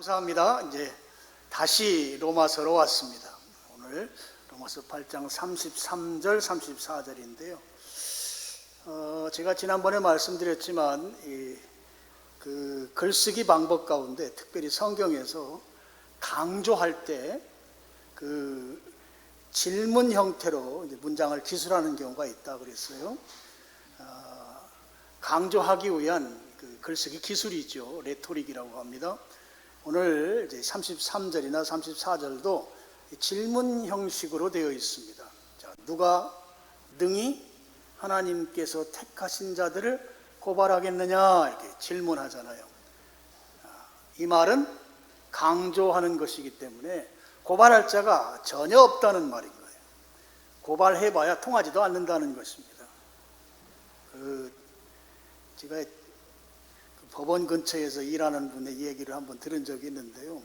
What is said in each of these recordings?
감사합니다. 이제 다시 로마서로 왔습니다. 오늘 로마서 8장 33절, 34절인데요. 제가 지난번에 말씀드렸지만 그 글쓰기 방법 가운데 특별히 성경에서 강조할 때 그 질문 형태로 이제 문장을 기술하는 경우가 있다 그랬어요. 강조하기 위한 그 글쓰기 기술이죠. 레토릭이라고 합니다. 오늘 이제 33절이나 34절도 질문 형식으로 되어 있습니다. 자, 누가 능히 하나님께서 택하신 자들을 고발하겠느냐 이렇게 질문하잖아요. 이 말은 강조하는 것이기 때문에 고발할 자가 전혀 없다는 말인 거예요. 고발해봐야 통하지도 않는다는 것입니다. 제가 법원 근처에서 일하는 분의 얘기를 한번 들은 적이 있는데요.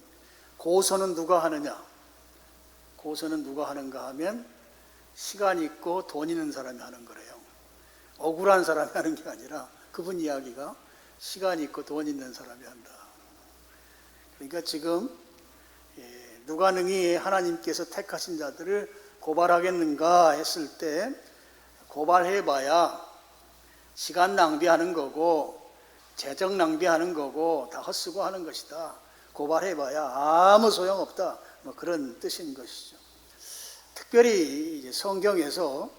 고소는 누가 하느냐? 고소는 누가 하는가 하면 시간 있고 돈 있는 사람이 하는 거래요. 억울한 사람이 하는 게 아니라 그분 이야기가 시간 있고 돈 있는 사람이 한다. 그러니까 지금 누가 능히 하나님께서 택하신 자들을 고발하겠는가 했을 때 고발해봐야 시간 낭비하는 거고 재정 낭비하는 거고 다 헛쓰고 하는 것이다. 고발해봐야 아무 소용없다. 뭐 그런 뜻인 것이죠. 특별히 이제 성경에서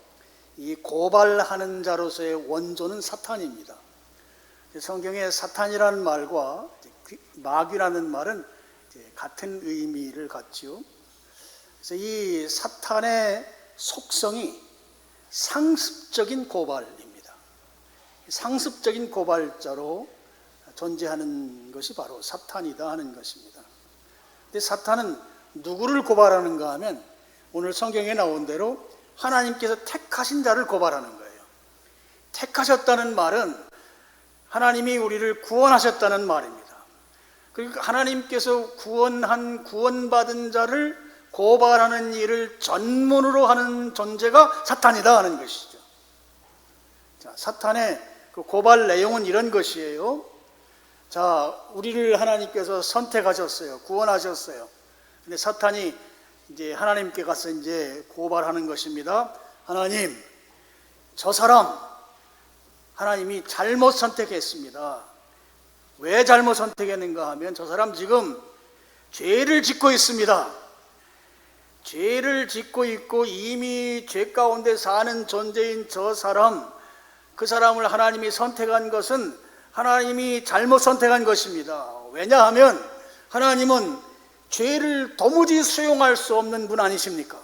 이 고발하는 자로서의 원조는 사탄입니다. 성경에 사탄이라는 말과 마귀라는 말은 같은 의미를 갖죠. 그래서 이 사탄의 속성이 상습적인 고발입니다. 상습적인 고발자로 존재하는 것이 바로 사탄이다 하는 것입니다. 근데 사탄은 누구를 고발하는가 하면 오늘 성경에 나온 대로 하나님께서 택하신 자를 고발하는 거예요. 택하셨다는 말은 하나님이 우리를 구원하셨다는 말입니다. 그러니까 하나님께서 구원받은 자를 고발하는 일을 전문으로 하는 존재가 사탄이다 하는 것이죠. 자, 사탄의 그 고발 내용은 이런 것이에요. 자, 우리를 하나님께서 선택하셨어요. 구원하셨어요. 근데 사탄이 이제 하나님께 가서 이제 고발하는 것입니다. 하나님, 저 사람 하나님이 잘못 선택했습니다. 왜 잘못 선택했는가 하면 저 사람 지금 죄를 짓고 있습니다. 죄를 짓고 있고 이미 죄 가운데 사는 존재인 저 사람, 그 사람을 하나님이 선택한 것은 하나님이 잘못 선택한 것입니다. 왜냐하면 하나님은 죄를 도무지 수용할 수 없는 분 아니십니까?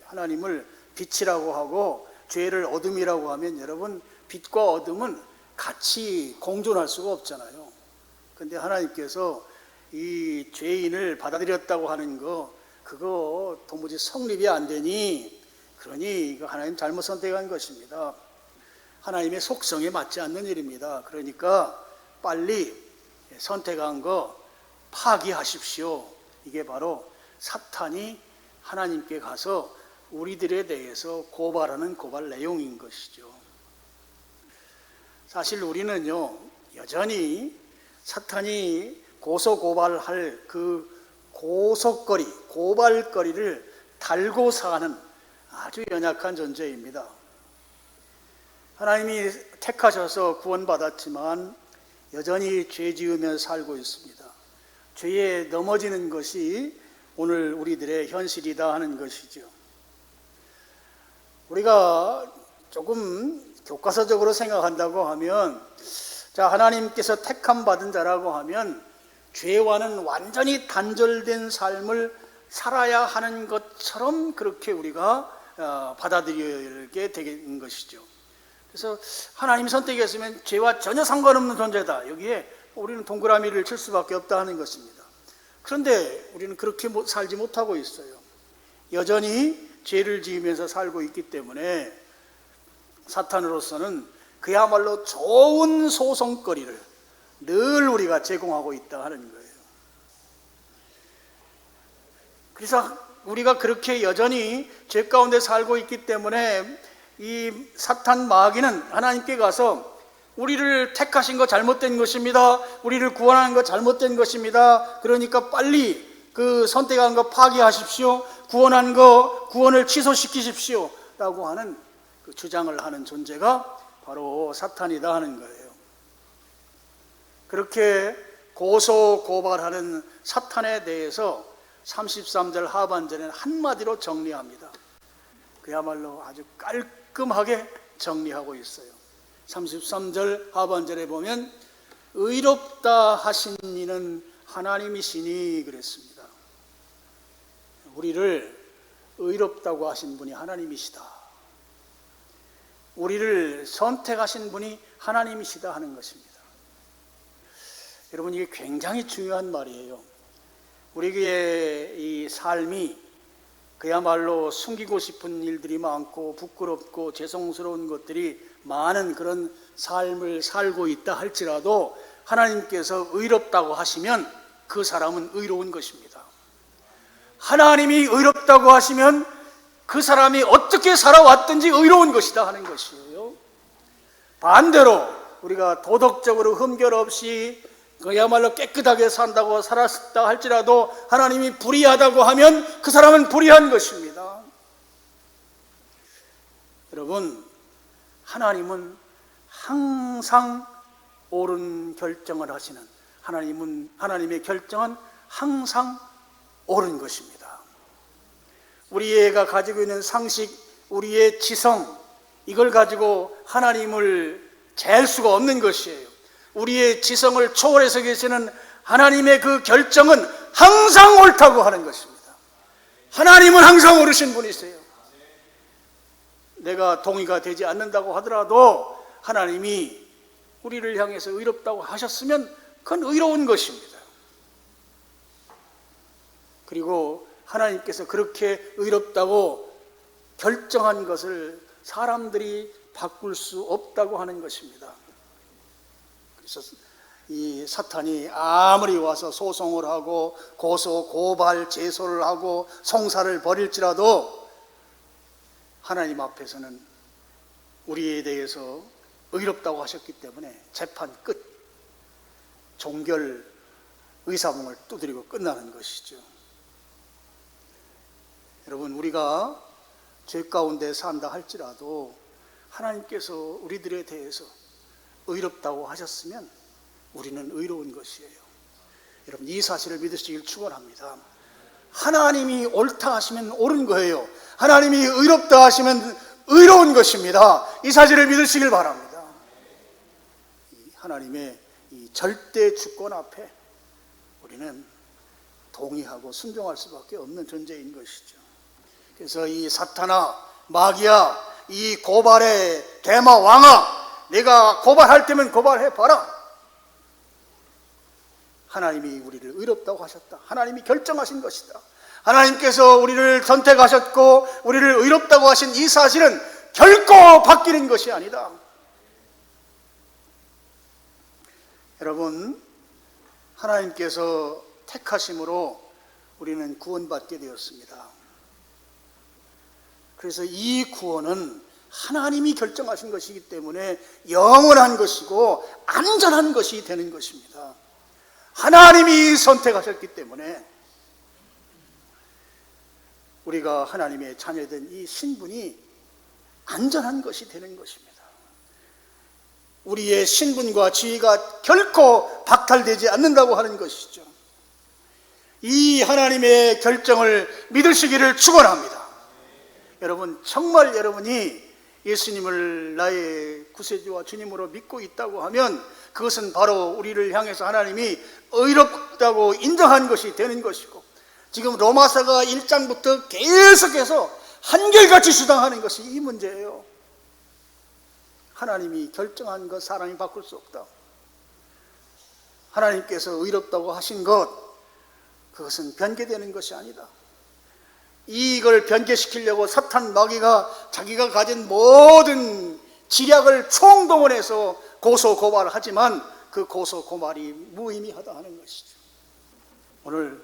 하나님을 빛이라고 하고 죄를 어둠이라고 하면 여러분, 빛과 어둠은 같이 공존할 수가 없잖아요. 근데 하나님께서 이 죄인을 받아들였다고 하는 거, 그거 도무지 성립이 안 되니, 그러니 이거 하나님 잘못 선택한 것입니다. 하나님의 속성에 맞지 않는 일입니다. 그러니까 빨리 선택한 거 파기하십시오. 이게 바로 사탄이 하나님께 가서 우리들에 대해서 고발하는 고발 내용인 것이죠. 사실 우리는요, 여전히 사탄이 고소고발할 그 고속거리, 고발거리를 달고 사는 아주 연약한 존재입니다. 하나님이 택하셔서 구원받았지만 여전히 죄 지으며 살고 있습니다. 죄에 넘어지는 것이 오늘 우리들의 현실이다 하는 것이죠. 우리가 조금 교과서적으로 생각한다고 하면, 자, 하나님께서 택함 받은 자라고 하면 죄와는 완전히 단절된 삶을 살아야 하는 것처럼 그렇게 우리가 받아들이게 되는 것이죠. 그래서 하나님 선택했으면 죄와 전혀 상관없는 존재다. 여기에 우리는 동그라미를 칠 수밖에 없다 하는 것입니다. 그런데 우리는 그렇게 살지 못하고 있어요. 여전히 죄를 지으면서 살고 있기 때문에 사탄으로서는 그야말로 좋은 소송거리를 늘 우리가 제공하고 있다 하는 거예요. 그래서 우리가 그렇게 여전히 죄 가운데 살고 있기 때문에 이 사탄 마귀는 하나님께 가서 우리를 택하신 거 잘못된 것입니다. 우리를 구원하는 거 잘못된 것입니다. 그러니까 빨리 그 선택한 거 파기하십시오. 구원한 거 구원을 취소시키십시오. 라고 하는 그 주장을 하는 존재가 바로 사탄이다 하는 거예요. 그렇게 고소고발하는 사탄에 대해서 33절 하반절에는 한마디로 정리합니다. 그야말로 아주 깔끔하게 정리하고 있어요. 33절 하반절에 보면 의롭다 하신 이는 하나님이시니 그랬습니다. 우리를 의롭다고 하신 분이 하나님이시다. 우리를 선택하신 분이 하나님이시다 하는 것입니다. 여러분, 이게 굉장히 중요한 말이에요. 우리의 이 삶이 그야말로 숨기고 싶은 일들이 많고 부끄럽고 죄송스러운 것들이 많은 그런 삶을 살고 있다 할지라도 하나님께서 의롭다고 하시면 그 사람은 의로운 것입니다. 하나님이 의롭다고 하시면 그 사람이 어떻게 살아왔든지 의로운 것이다 하는 것이에요. 반대로 우리가 도덕적으로 흠결 없이 그야말로 깨끗하게 산다고 살았다 할지라도 하나님이 불의하다고 하면 그 사람은 불의한 것입니다. 여러분, 하나님은 항상 옳은 결정을 하시는, 하나님의 결정은 항상 옳은 것입니다. 우리가 가지고 있는 상식, 우리의 지성, 이걸 가지고 하나님을 잴 수가 없는 것이에요. 우리의 지성을 초월해서 계시는 하나님의 그 결정은 항상 옳다고 하는 것입니다. 하나님은 항상 옳으신 분이세요. 내가 동의가 되지 않는다고 하더라도 하나님이 우리를 향해서 의롭다고 하셨으면 그건 의로운 것입니다. 그리고 하나님께서 그렇게 의롭다고 결정한 것을 사람들이 바꿀 수 없다고 하는 것입니다. 그래서 이 사탄이 아무리 와서 소송을 하고 고소, 고발, 제소를 하고 송사를 벌일지라도 하나님 앞에서는 우리에 대해서 의롭다고 하셨기 때문에 재판 끝, 종결 의사봉을 두드리고 끝나는 것이죠. 여러분, 우리가 죄 가운데 산다 할지라도 하나님께서 우리들에 대해서 의롭다고 하셨으면 우리는 의로운 것이에요. 여러분, 이 사실을 믿으시길 축원합니다. 하나님이 옳다 하시면 옳은 거예요. 하나님이 의롭다 하시면 의로운 것입니다. 이 사실을 믿으시길 바랍니다. 하나님의 이 절대 주권 앞에 우리는 동의하고 순종할 수밖에 없는 존재인 것이죠. 그래서 이 사탄아, 마귀야, 이 고발의 대마 왕아, 내가 고발할 때면 고발해봐라. 하나님이 우리를 의롭다고 하셨다. 하나님이 결정하신 것이다. 하나님께서 우리를 선택하셨고 우리를 의롭다고 하신 이 사실은 결코 바뀌는 것이 아니다. 여러분, 하나님께서 택하심으로 우리는 구원받게 되었습니다. 그래서 이 구원은 하나님이 결정하신 것이기 때문에 영원한 것이고 안전한 것이 되는 것입니다. 하나님이 선택하셨기 때문에 우리가 하나님의 자녀된 이 신분이 안전한 것이 되는 것입니다. 우리의 신분과 지위가 결코 박탈되지 않는다고 하는 것이죠. 이 하나님의 결정을 믿으시기를 축원합니다. 여러분, 정말 여러분이 예수님을 나의 구세주와 주님으로 믿고 있다고 하면 그것은 바로 우리를 향해서 하나님이 의롭다고 인정한 것이 되는 것이고, 지금 로마서가 1장부터 계속해서 한결같이 주장하는 것이 이 문제예요. 하나님이 결정한 것 사람이 바꿀 수 없다. 하나님께서 의롭다고 하신 것, 그것은 변개되는 것이 아니다. 이걸 변개시키려고 사탄 마귀가 자기가 가진 모든 지략을 총동원해서 고소 고발을 하지만 그 고소 고발이 무의미하다 하는 것이죠. 오늘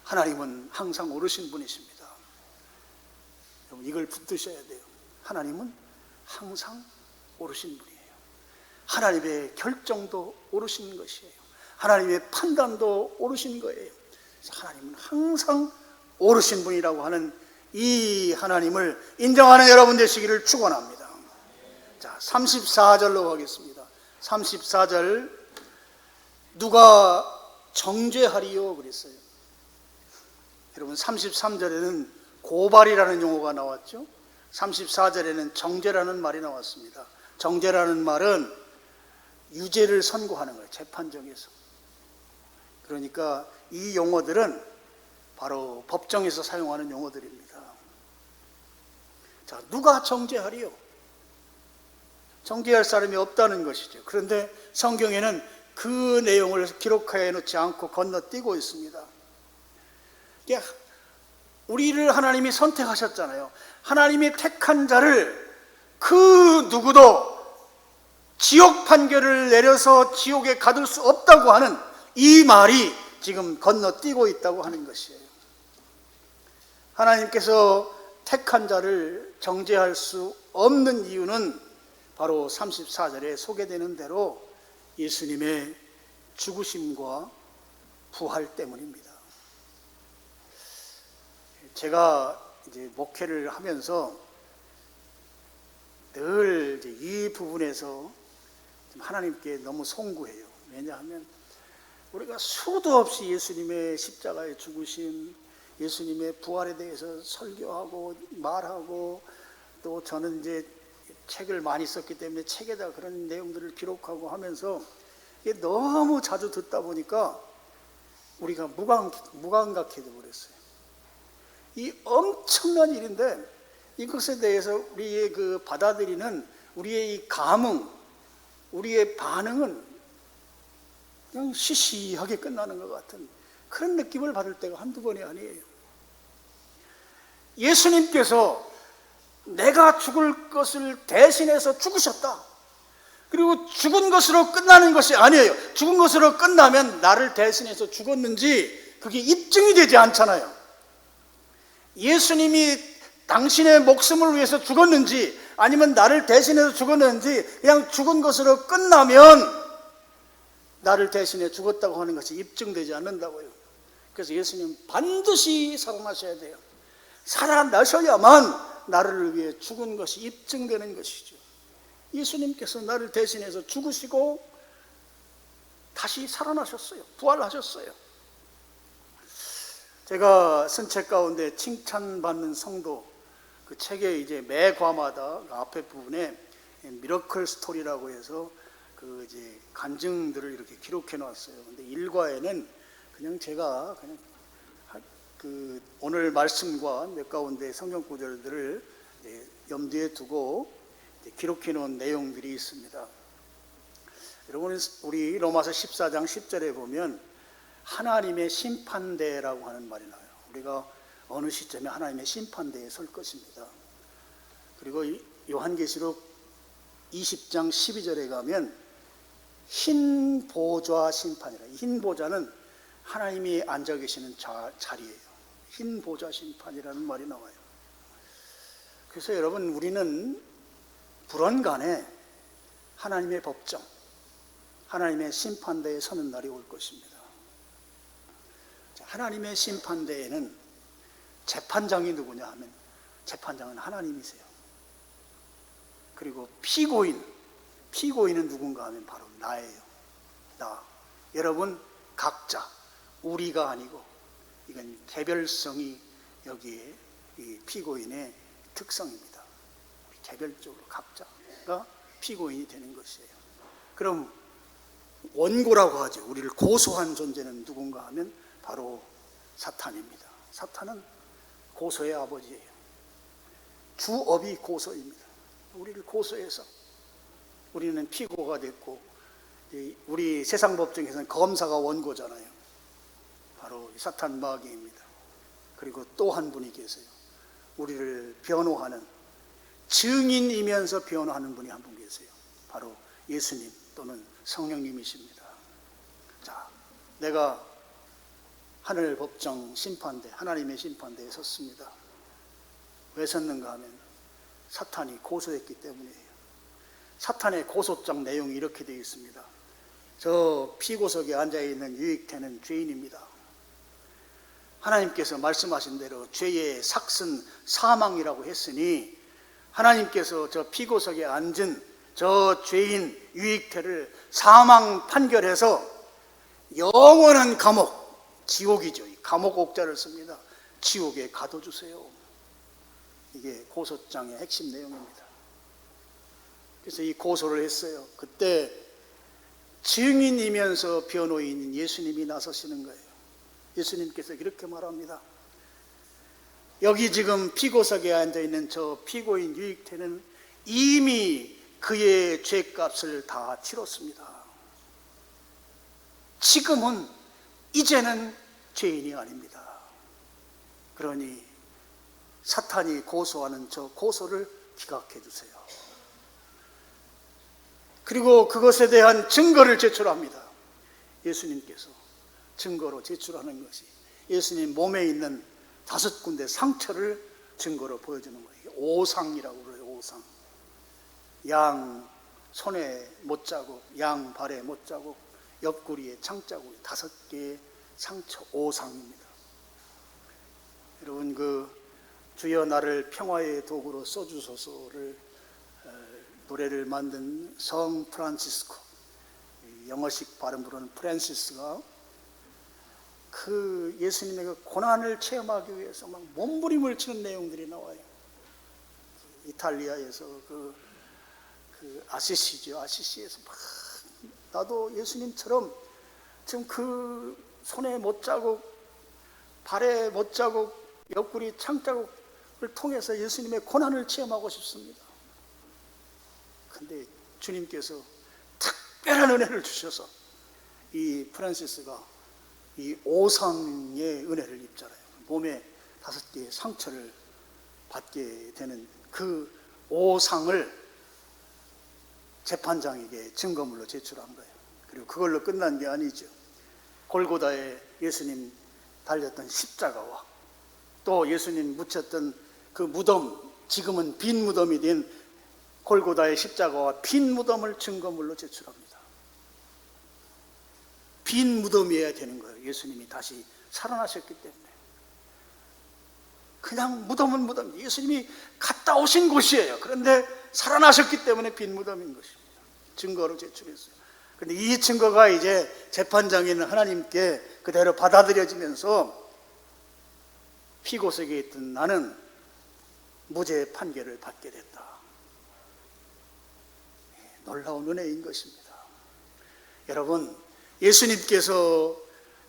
하나님은 항상 옳으신 분이십니다. 여러분, 이걸 붙드셔야 돼요. 하나님은 항상 옳으신 분이에요. 하나님의 결정도 옳으신 것이에요. 하나님의 판단도 옳으신 거예요. 하나님은 항상 옳으신 분이라고 하는 이 하나님을 인정하는 여러분 되시기를 축원합니다. 자, 34절로 가겠습니다. 34절, 누가 정죄하리요 그랬어요. 여러분, 33절에는 고발이라는 용어가 나왔죠. 34절에는 정죄라는 말이 나왔습니다. 정죄라는 말은 유죄를 선고하는 거예요, 재판정에서. 그러니까 이 용어들은 바로 법정에서 사용하는 용어들입니다. 자, 누가 정죄하리요? 정죄할 사람이 없다는 것이죠. 그런데 성경에는 그 내용을 기록해 놓지 않고 건너뛰고 있습니다. 우리를 하나님이 선택하셨잖아요. 하나님이 택한 자를 그 누구도 지옥 판결을 내려서 지옥에 가둘 수 없다고 하는 이 말이 지금 건너뛰고 있다고 하는 것이에요. 하나님께서 택한 자를 정죄할 수 없는 이유는 바로 34절에 소개되는 대로 예수님의 죽으심과 부활 때문입니다. 제가 이제 목회를 하면서 늘 이 부분에서 하나님께 너무 송구해요. 왜냐하면 우리가 수도 없이 예수님의 십자가의 죽으심, 예수님의 부활에 대해서 설교하고 말하고, 또 저는 이제 책을 많이 썼기 때문에 책에다 그런 내용들을 기록하고 하면서 이게 너무 자주 듣다 보니까 우리가 무감각해져 버렸어요. 이 엄청난 일인데 이것에 대해서 우리의 그 받아들이는 우리의 이 감흥, 우리의 반응은 그냥 시시하게 끝나는 것 같은 그런 느낌을 받을 때가 한두 번이 아니에요. 예수님께서 내가 죽을 것을 대신해서 죽으셨다. 그리고 죽은 것으로 끝나는 것이 아니에요. 죽은 것으로 끝나면 나를 대신해서 죽었는지 그게 입증이 되지 않잖아요. 예수님이 당신의 목숨을 위해서 죽었는지 아니면 나를 대신해서 죽었는지 그냥 죽은 것으로 끝나면 나를 대신해 죽었다고 하는 것이 입증되지 않는다고요. 그래서 예수님 반드시 살아나셔야 돼요. 살아나셔야만 나를 위해 죽은 것이 입증되는 것이죠. 예수님께서 나를 대신해서 죽으시고 다시 살아나셨어요. 부활하셨어요. 제가 쓴 책 가운데 칭찬받는 성도, 그 책에 이제 매 과마다 앞에 부분에 미러클 스토리라고 해서 그 이제 간증들을 이렇게 기록해 놨어요. 근데 1과에는 그냥 제가 그냥 그 오늘 말씀과 몇 가운데 성경 구절들을 염두에 두고 기록해 놓은 내용들이 있습니다. 여러분, 우리 로마서 14장 10절에 보면 하나님의 심판대라고 하는 말이 나와요. 우리가 어느 시점에 하나님의 심판대에 설 것입니다. 그리고 요한계시록 20장 12절에 가면 흰 보좌 심판이라, 흰 보좌는 하나님이 앉아 계시는 자리예요. 흰 보좌 심판이라는 말이 나와요. 그래서 여러분, 우리는 불언간에 하나님의 법정, 하나님의 심판대에 서는 날이 올 것입니다. 하나님의 심판대에는 재판장이 누구냐 하면 재판장은 하나님이세요. 그리고 피고인은 누군가 하면 바로 나예요. 나. 여러분 각자, 우리가 아니고 이건 개별성이 여기에 이 피고인의 특성입니다. 개별적으로 각자가 피고인이 되는 것이에요. 그럼 원고라고 하죠. 우리를 고소한 존재는 누군가 하면 바로 사탄입니다. 사탄은 고소의 아버지예요. 주업이 고소입니다. 우리를 고소해서 우리는 피고가 됐고, 우리 세상 법정에서는 검사가 원고잖아요. 바로 사탄 마귀입니다. 그리고 또 한 분이 계세요. 우리를 변호하는, 증인이면서 변호하는 분이 한 분 계세요. 바로 예수님 또는 성령님이십니다. 자, 내가 하늘 법정 심판대, 하나님의 심판대에 섰습니다. 왜 섰는가 하면 사탄이 고소했기 때문이에요. 사탄의 고소장 내용이 이렇게 되어 있습니다. 저 피고석에 앉아있는 유익태는 죄인입니다. 하나님께서 말씀하신 대로 죄의 삭은 사망이라고 했으니 하나님께서 저 피고석에 앉은 저 죄인 유익태를 사망 판결해서 영원한 감옥, 지옥이죠. 감옥 옥자를 씁니다. 지옥에 가둬주세요. 이게 고소장의 핵심 내용입니다. 그래서 이 고소를 했어요. 그때 증인이면서 변호인인 예수님이 나서시는 거예요. 예수님께서 이렇게 말합니다. 여기 지금 피고석에 앉아있는 저 피고인 유익태는 이미 그의 죄값을 다 치렀습니다. 지금은 이제는 죄인이 아닙니다. 그러니 사탄이 고소하는 저 고소를 기각해 주세요. 그리고 그것에 대한 증거를 제출합니다. 예수님께서 증거로 제출하는 것이 예수님 몸에 있는 5군데 상처를 증거로 보여주는 거예요. 오상이라고 그래요. 오상. 양 손에 못자국, 양 발에 못자국, 옆구리에 창자국, 5개의 상처, 오상입니다. 여러분, 그 주여 나를 평화의 도구로 써주소서를 노래를 만든 성 프란시스코, 영어식 발음으로는 프란시스가 그 예수님의 그 고난을 체험하기 위해서 막 몸부림을 치는 내용들이 나와요. 이탈리아에서 그 아시시죠. 아시시에서 막 나도 예수님처럼 지금 그 손에 못자국, 발에 못자국, 옆구리 창자국을 통해서 예수님의 고난을 체험하고 싶습니다. 근데 주님께서 특별한 은혜를 주셔서 이 프란시스가 이 오상의 은혜를 입잖아요. 몸에 5개의 상처를 받게 되는 그 오상을 재판장에게 증거물로 제출한 거예요. 그리고 그걸로 끝난 게 아니죠. 골고다에 예수님 달렸던 십자가와 또 예수님 묻혔던 그 무덤, 지금은 빈 무덤이 된 골고다의 십자가와 빈 무덤을 증거물로 제출합니다. 빈 무덤이어야 되는 거예요. 예수님이 다시 살아나셨기 때문에. 그냥 무덤은 무덤, 예수님이 갔다 오신 곳이에요. 그런데 살아나셨기 때문에 빈 무덤인 것입니다. 증거로 제출했어요. 그런데 이 증거가 이제 재판장에 있는 하나님께 그대로 받아들여지면서 피고석에 있던 나는 무죄 판결을 받게 됐다. 놀라운 은혜인 것입니다. 여러분, 예수님께서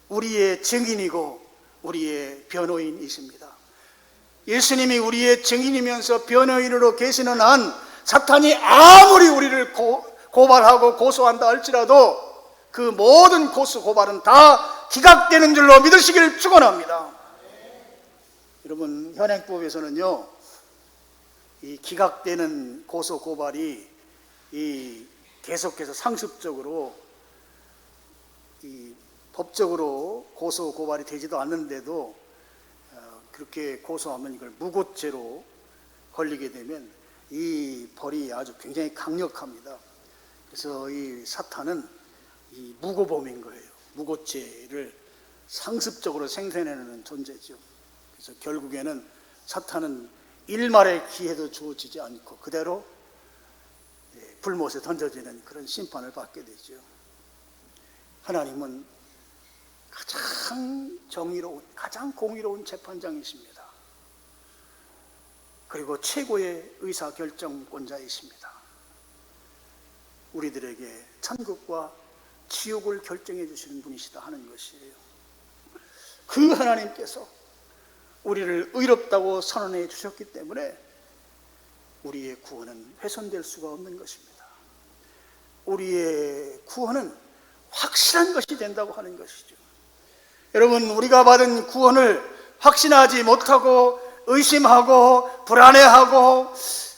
우리의 증인이고 우리의 변호인이십니다. 예수님이 우리의 증인이면서 변호인으로 계시는 한 사탄이 아무리 우리를 고발하고 고소한다 할지라도 그 모든 고소 고발은 다 기각되는 줄로 믿으시기를 축원합니다. 여러분, 현행법에서는요, 이 기각되는 고소 고발이 이 계속해서 상습적으로 이 법적으로 고소 고발이 되지도 않는데도 그렇게 고소하면 이걸 무고죄로 걸리게 되면 이 벌이 아주 굉장히 강력합니다. 그래서 이 사탄은 이 무고범인 거예요. 무고죄를 상습적으로 생산해내는 존재죠. 그래서 결국에는 사탄은 일말의 기회도 주어지지 않고 그대로 불못에 던져지는 그런 심판을 받게 되죠. 하나님은 가장 정의로운, 가장 공의로운 재판장이십니다. 그리고 최고의 의사결정권자이십니다. 우리들에게 천국과 지옥을 결정해 주시는 분이시다 하는 것이에요. 그 하나님께서 우리를 의롭다고 선언해 주셨기 때문에 우리의 구원은 훼손될 수가 없는 것입니다. 우리의 구원은 확실한 것이 된다고 하는 것이죠. 여러분, 우리가 받은 구원을 확신하지 못하고 의심하고 불안해하고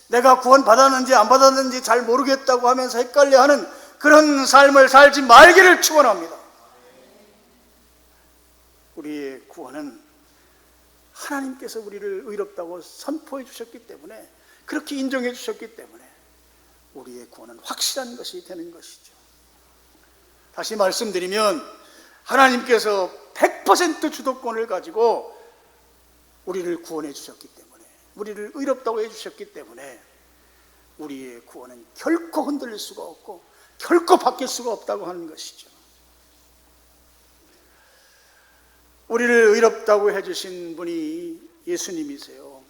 내가 구원 받았는지 안 받았는지 잘 모르겠다고 하면서 헷갈려하는 그런 삶을 살지 말기를 축원합니다. 우리의 구원은 하나님께서 우리를 의롭다고 선포해 주셨기 때문에, 그렇게 인정해 주셨기 때문에 우리의 구원은 확실한 것이 되는 것이죠. 다시 말씀드리면 하나님께서 100% 주도권을 가지고 우리를 구원해 주셨기 때문에, 우리를 의롭다고 해주셨기 때문에 우리의 구원은 결코 흔들릴 수가 없고 결코 바뀔 수가 없다고 하는 것이죠. 우리를 의롭다고 해주신 분이 예수님이세요.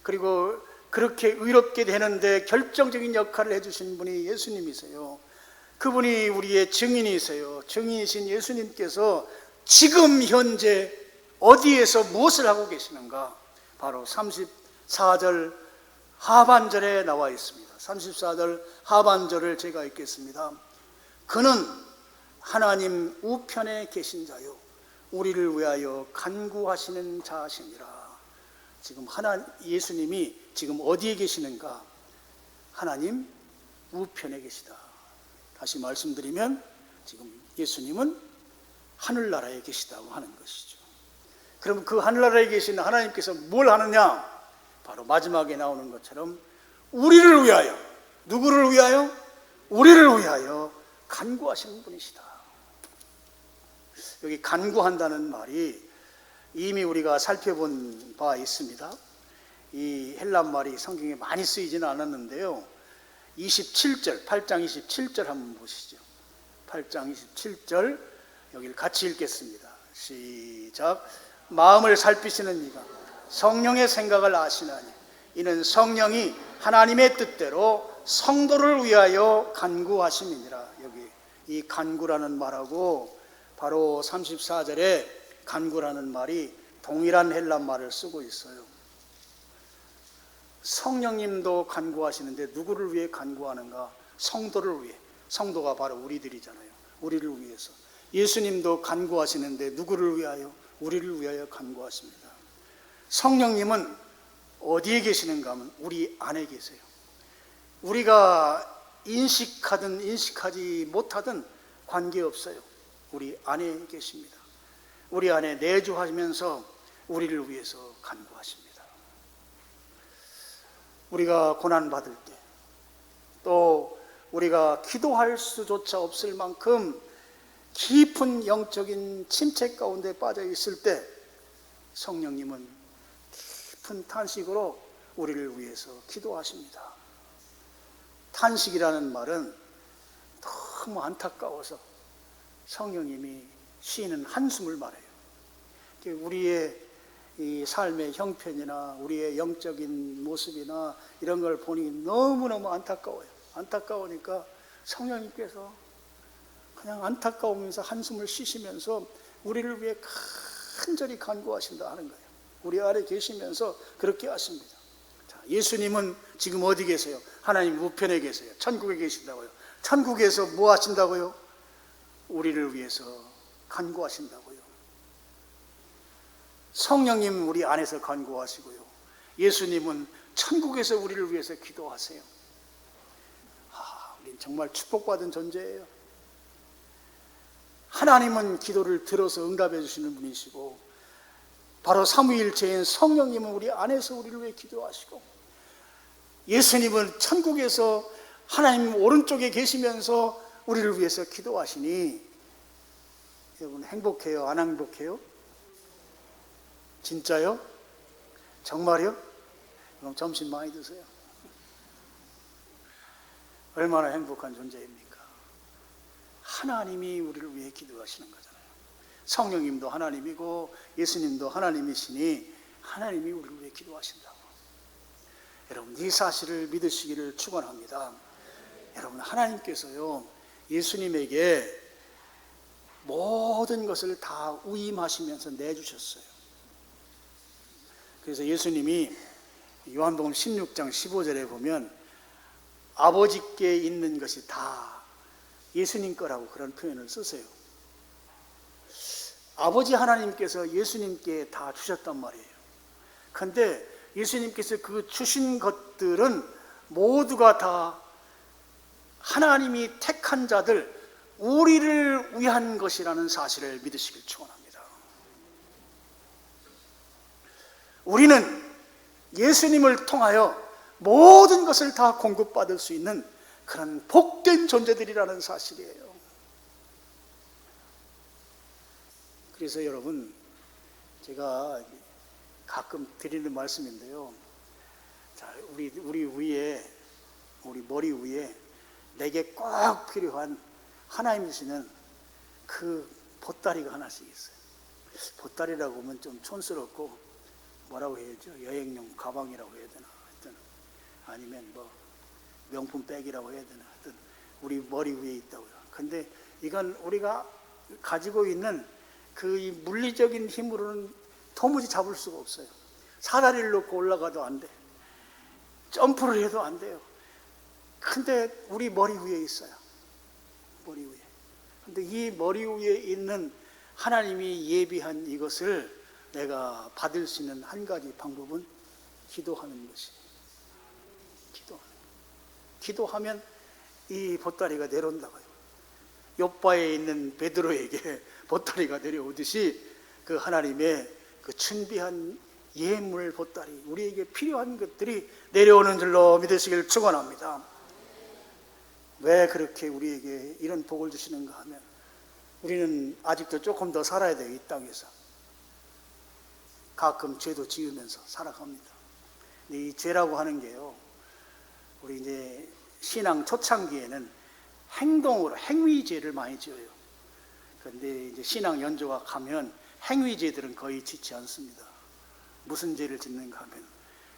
그리고 그렇게 의롭게 되는데 결정적인 역할을 해주신 분이 예수님이세요. 그분이 우리의 증인이세요. 증인이신 예수님께서 지금 현재 어디에서 무엇을 하고 계시는가? 바로 34절 하반절에 나와 있습니다. 34절 하반절을 제가 읽겠습니다. 그는 하나님 우편에 계신 자요 우리를 위하여 간구하시는 자시니라. 지금 예수님이 지금 어디에 계시는가? 하나님 우편에 계시다. 다시 말씀드리면 지금 예수님은 하늘나라에 계시다고 하는 것이죠. 그럼 그 하늘나라에 계신 하나님께서 뭘 하느냐? 바로 마지막에 나오는 것처럼 우리를 위하여, 누구를 위하여? 우리를 위하여 간구하시는 분이시다. 여기 간구한다는 말이 이미 우리가 살펴본 바 있습니다. 이 헬라 말이 성경에 많이 쓰이지는 않았는데요. 27절, 8장 27절 한번 보시죠. 8장 27절 여기를 같이 읽겠습니다. 시작. 마음을 살피시는 이가 성령의 생각을 아시나니 이는 성령이 하나님의 뜻대로 성도를 위하여 간구하심이니라. 여기 이 간구라는 말하고 바로 34절에 간구라는 말이 동일한 헬라 말을 쓰고 있어요. 성령님도 간구하시는데 누구를 위해 간구하는가? 성도를 위해. 성도가 바로 우리들이잖아요. 우리를 위해서. 예수님도 간구하시는데 누구를 위하여? 우리를 위하여 간구하십니다. 성령님은 어디에 계시는가 하면 우리 안에 계세요. 우리가 인식하든 인식하지 못하든 관계없어요. 우리 안에 계십니다. 우리 안에 내주하시면서 우리를 위해서 간구하십니다. 우리가 고난받을 때, 또 우리가 기도할 수조차 없을 만큼 깊은 영적인 침체 가운데 빠져 있을 때 성령님은 깊은 탄식으로 우리를 위해서 기도하십니다. 탄식이라는 말은 너무 안타까워서 성령님이 쉬는 한숨을 말해요. 우리의 이 삶의 형편이나 우리의 영적인 모습이나 이런 걸 보니 너무너무 안타까워요. 안타까우니까 성령님께서 그냥 안타까우면서 한숨을 쉬시면서 우리를 위해 간절히 간구하신다 하는 거예요. 우리 안에 계시면서 그렇게 하십니다. 자, 예수님은 지금 어디 계세요? 하나님 우편에 계세요. 천국에 계신다고요. 천국에서 뭐 하신다고요? 우리를 위해서 간구하신다고요. 성령님 우리 안에서 간구하시고요. 예수님은 천국에서 우리를 위해서 기도하세요. 우린 정말 축복받은 존재예요. 하나님은 기도를 들어서 응답해 주시는 분이시고 바로 삼위일체인 성령님은 우리 안에서 우리를 위해 기도하시고 예수님은 천국에서 하나님 오른쪽에 계시면서 우리를 위해서 기도하시니 여러분 행복해요? 안 행복해요? 진짜요? 정말요? 그럼 점심 많이 드세요. 얼마나 행복한 존재입니까? 하나님이 우리를 위해 기도하시는 거잖아요. 성령님도 하나님이고 예수님도 하나님이시니 하나님이 우리를 위해 기도하신다고. 여러분 이 사실을 믿으시기를 축원합니다. 여러분 하나님께서요 예수님에게 모든 것을 다 위임하시면서 내주셨어요. 그래서 예수님이 요한복음 16장 15절에 보면 아버지께 있는 것이 다 예수님 거라고 그런 표현을 쓰세요. 아버지 하나님께서 예수님께 다 주셨단 말이에요. 그런데 예수님께서 그 주신 것들은 모두가 다 하나님이 택한 자들, 우리를 위한 것이라는 사실을 믿으시길 축원합니다. 우리는 예수님을 통하여 모든 것을 다 공급받을 수 있는 그런 복된 존재들이라는 사실이에요. 그래서 여러분, 제가 가끔 드리는 말씀인데요. 자, 우리 머리 위에 내게 꼭 필요한 하나님 주시는 그 보따리가 하나씩 있어요. 보따리라고 하면 좀 촌스럽고 뭐라고 해야죠? 여행용 가방이라고 해야 되나? 하여튼 아니면 뭐 명품 백이라고 해야 되나? 하여튼 우리 머리 위에 있다고요. 근데 이건 우리가 가지고 있는 그 이 물리적인 힘으로는 도무지 잡을 수가 없어요. 사다리를 놓고 올라가도 안 돼. 점프를 해도 안 돼요. 근데 우리 머리 위에 있어요. 머리 위에. 근데 이 머리 위에 있는 하나님이 예비한 이것을 내가 받을 수 있는 한 가지 방법은 기도하는 것이에요. 기도하면 이 보따리가 내려온다고요. 욥바에 있는 베드로에게 보따리가 내려오듯이 그 하나님의 그 준비한 예물 보따리, 우리에게 필요한 것들이 내려오는 줄로 믿으시길 축원합니다. 왜 그렇게 우리에게 이런 복을 주시는가 하면 우리는 아직도 조금 더 살아야 돼요. 이 땅에서 가끔 죄도 지으면서 살아갑니다. 근데 이 죄라고 하는 게요, 우리 이제 신앙 초창기에는 행동으로 행위죄를 많이 지어요. 그런데 이제 신앙 연조가 가면 행위죄들은 거의 짓지 않습니다. 무슨 죄를 짓는가 하면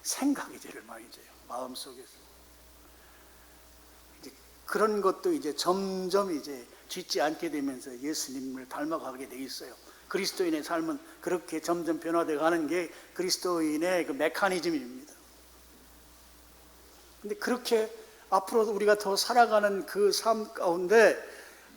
생각의 죄를 많이 져요. 마음속에서. 이제 그런 것도 이제 점점 이제 짓지 않게 되면서 예수님을 닮아가게 돼 있어요. 그리스도인의 삶은 그렇게 점점 변화되어 가는 게 그리스도인의 그 메커니즘입니다. 근데 그렇게 앞으로 우리가 더 살아가는 그 삶 가운데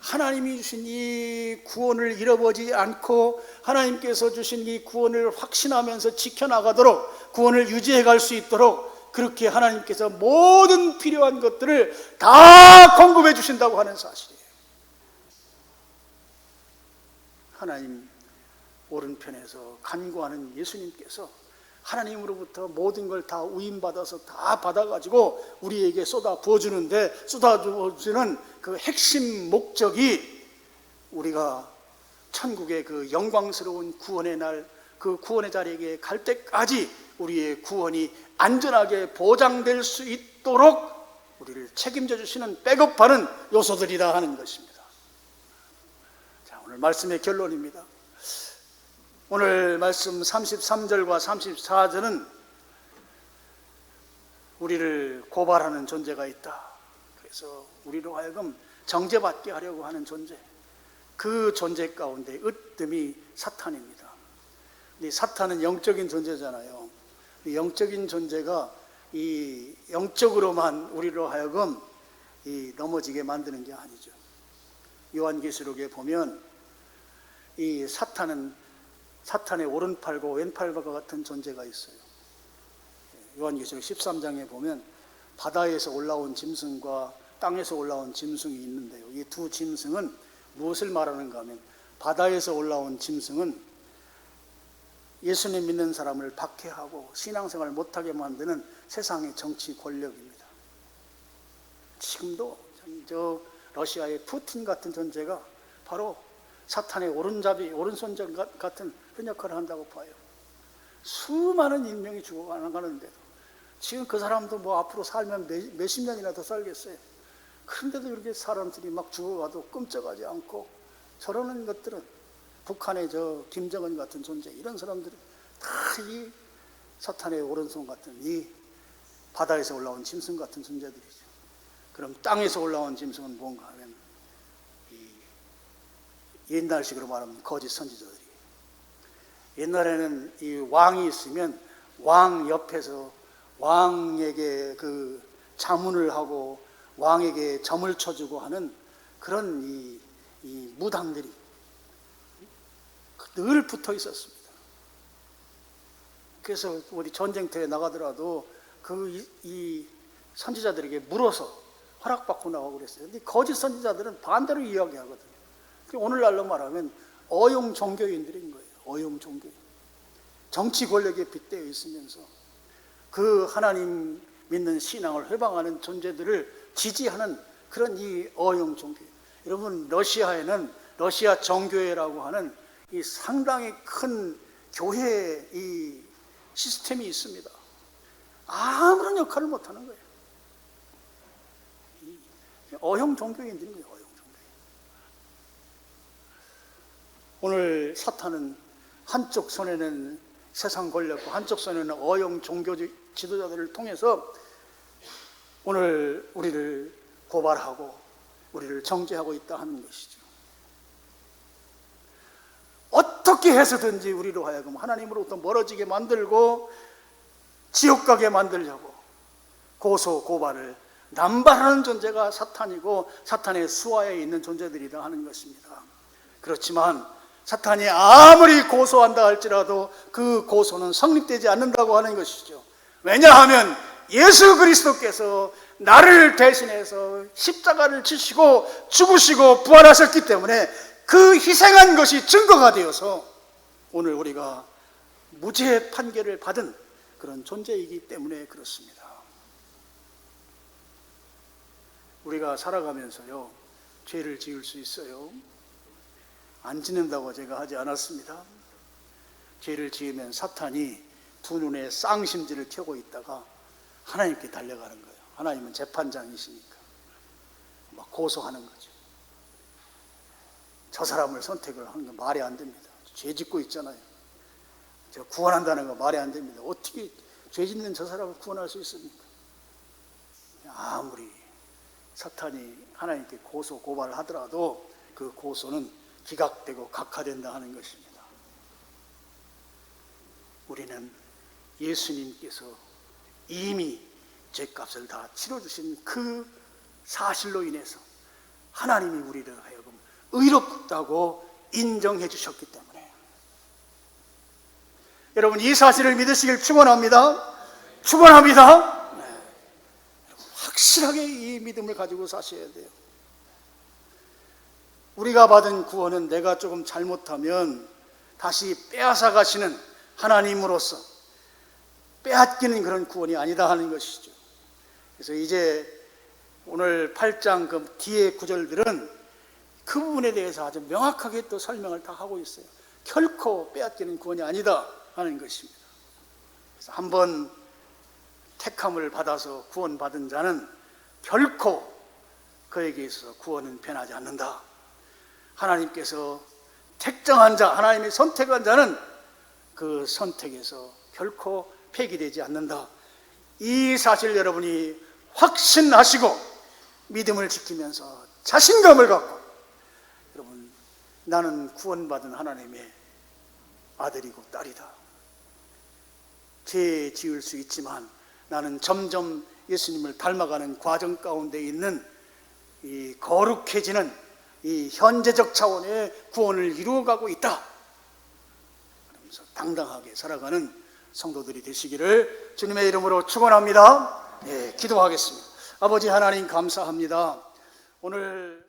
하나님이 주신 이 구원을 잃어버리지 않고 하나님께서 주신 이 구원을 확신하면서 지켜나가도록, 구원을 유지해 갈 수 있도록 그렇게 하나님께서 모든 필요한 것들을 다 공급해 주신다고 하는 사실이에요. 하나님 오른편에서 간구하는 예수님께서 하나님으로부터 모든 걸 다 위임받아서 다 받아가지고 우리에게 쏟아 부어주는데, 쏟아 부어주는 그 핵심 목적이 우리가 천국의 그 영광스러운 구원의 날, 그 구원의 자리에 갈 때까지 우리의 구원이 안전하게 보장될 수 있도록 우리를 책임져 주시는 백업하는 요소들이라 하는 것입니다. 자, 오늘 말씀의 결론입니다. 오늘 말씀 33절과 34절은 우리를 고발하는 존재가 있다. 그래서 우리로 하여금 정죄받게 하려고 하는 존재, 그 존재 가운데 으뜸이 사탄입니다. 이 사탄은 영적인 존재잖아요. 이 영적인 존재가 이 영적으로만 우리로 하여금 이 넘어지게 만드는 게 아니죠. 요한계시록에 보면 이 사탄의 오른팔과 왼팔과 같은 존재가 있어요. 요한계시록 13장에 보면 바다에서 올라온 짐승과 땅에서 올라온 짐승이 있는데요. 이 두 짐승은 무엇을 말하는가 하면, 바다에서 올라온 짐승은 예수님 믿는 사람을 박해하고 신앙생활 못하게 만드는 세상의 정치 권력입니다. 지금도 저 러시아의 푸틴 같은 존재가 바로 사탄의 오른손잡이 같은 그런 역할을 한다고 봐요. 수많은 인명이 죽어가는데도 지금 그 사람도 뭐 앞으로 살면 몇십 년이나 더 살겠어요. 그런데도 이렇게 사람들이 막 죽어가도 끔찍하지 않고, 저러는 것들은 북한의 저 김정은 같은 존재, 이런 사람들은 다 이 사탄의 오른손 같은 이 바다에서 올라온 짐승 같은 존재들이죠. 그럼 땅에서 올라온 짐승은 뭔가 하면 옛날식으로 말하면 거짓 선지자들이. 옛날에는 이 왕이 있으면 왕 옆에서 왕에게 그 자문을 하고 왕에게 점을 쳐주고 하는 그런 이 무당들이 늘 붙어 있었습니다. 그래서 어디 전쟁터에 나가더라도 이 선지자들에게 물어서 허락받고 나가고 그랬어요. 근데 거짓 선지자들은 반대로 이야기하거든요. 오늘날로 말하면 어용 종교인들인 거예요. 어용 종교인. 정치 권력에 빗대어 있으면서 그 하나님 믿는 신앙을 회방하는 존재들을 지지하는 그런 이 어용 종교. 여러분, 러시아에는 러시아 정교회라고 하는 이 상당히 큰 교회 이 시스템이 있습니다. 아무런 역할을 못하는 거예요. 어용 종교인들인 거예요. 어용 종교. 오늘 사탄은 한쪽 손에는 세상 권력과 한쪽 손에는 어용 종교 지도자들을 통해서 오늘 우리를 고발하고 우리를 정죄하고 있다 하는 것이죠. 어떻게 해서든지 우리로 하여금 하나님으로부터 멀어지게 만들고 지옥 가게 만들려고 고소 고발을 남발하는 존재가 사탄이고 사탄의 수하에 있는 존재들이다 하는 것입니다. 그렇지만 사탄이 아무리 고소한다 할지라도 그 고소는 성립되지 않는다고 하는 것이죠. 왜냐하면 예수 그리스도께서 나를 대신해서 십자가를 지시고 죽으시고 부활하셨기 때문에 그 희생한 것이 증거가 되어서 오늘 우리가 무죄 판결을 받은 그런 존재이기 때문에 그렇습니다. 우리가 살아가면서요, 죄를 지을 수 있어요. 안 짓는다고 제가 하지 않았습니다. 죄를 지으면 사탄이 두 눈에 쌍심지를 켜고 있다가 하나님께 달려가는 거예요. 하나님은 재판장이시니까 막 고소하는 거죠. 저 사람을 선택을 하는 건 말이 안 됩니다. 죄 짓고 있잖아요. 저 구원한다는 거 말이 안 됩니다. 어떻게 죄 짓는 저 사람을 구원할 수 있습니까? 아무리 사탄이 하나님께 고소 고발을 하더라도 그 고소는 기각되고 각하된다 하는 것입니다. 우리는 예수님께서 이미 죄값을 다 치러주신 그 사실로 인해서 하나님이 우리를 하여금 의롭다고 인정해 주셨기 때문에 여러분, 이 사실을 믿으시길 축원합니다. 축원합니다. 네. 확실하게 이 믿음을 가지고 사셔야 돼요. 우리가 받은 구원은 내가 조금 잘못하면 다시 빼앗아 가시는 하나님으로서 빼앗기는 그런 구원이 아니다 하는 것이죠. 그래서 이제 오늘 8장 그 뒤의 구절들은 그 부분에 대해서 아주 명확하게 또 설명을 다 하고 있어요. 결코 빼앗기는 구원이 아니다 하는 것입니다. 그래서 한번 택함을 받아서 구원받은 자는 결코 그에게 있어서 구원은 변하지 않는다. 하나님께서 택정한 자, 하나님이 선택한 자는 그 선택에서 결코 폐기되지 않는다. 이 사실 여러분이 확신하시고 믿음을 지키면서 자신감을 갖고 여러분, 나는 구원받은 하나님의 아들이고 딸이다. 죄 지을 수 있지만 나는 점점 예수님을 닮아가는 과정 가운데 있는 이 거룩해지는 이 현재적 차원의 구원을 이루어가고 있다. 그러면서 당당하게 살아가는 성도들이 되시기를 주님의 이름으로 축원합니다. 네, 기도하겠습니다. 아버지 하나님 감사합니다. 오늘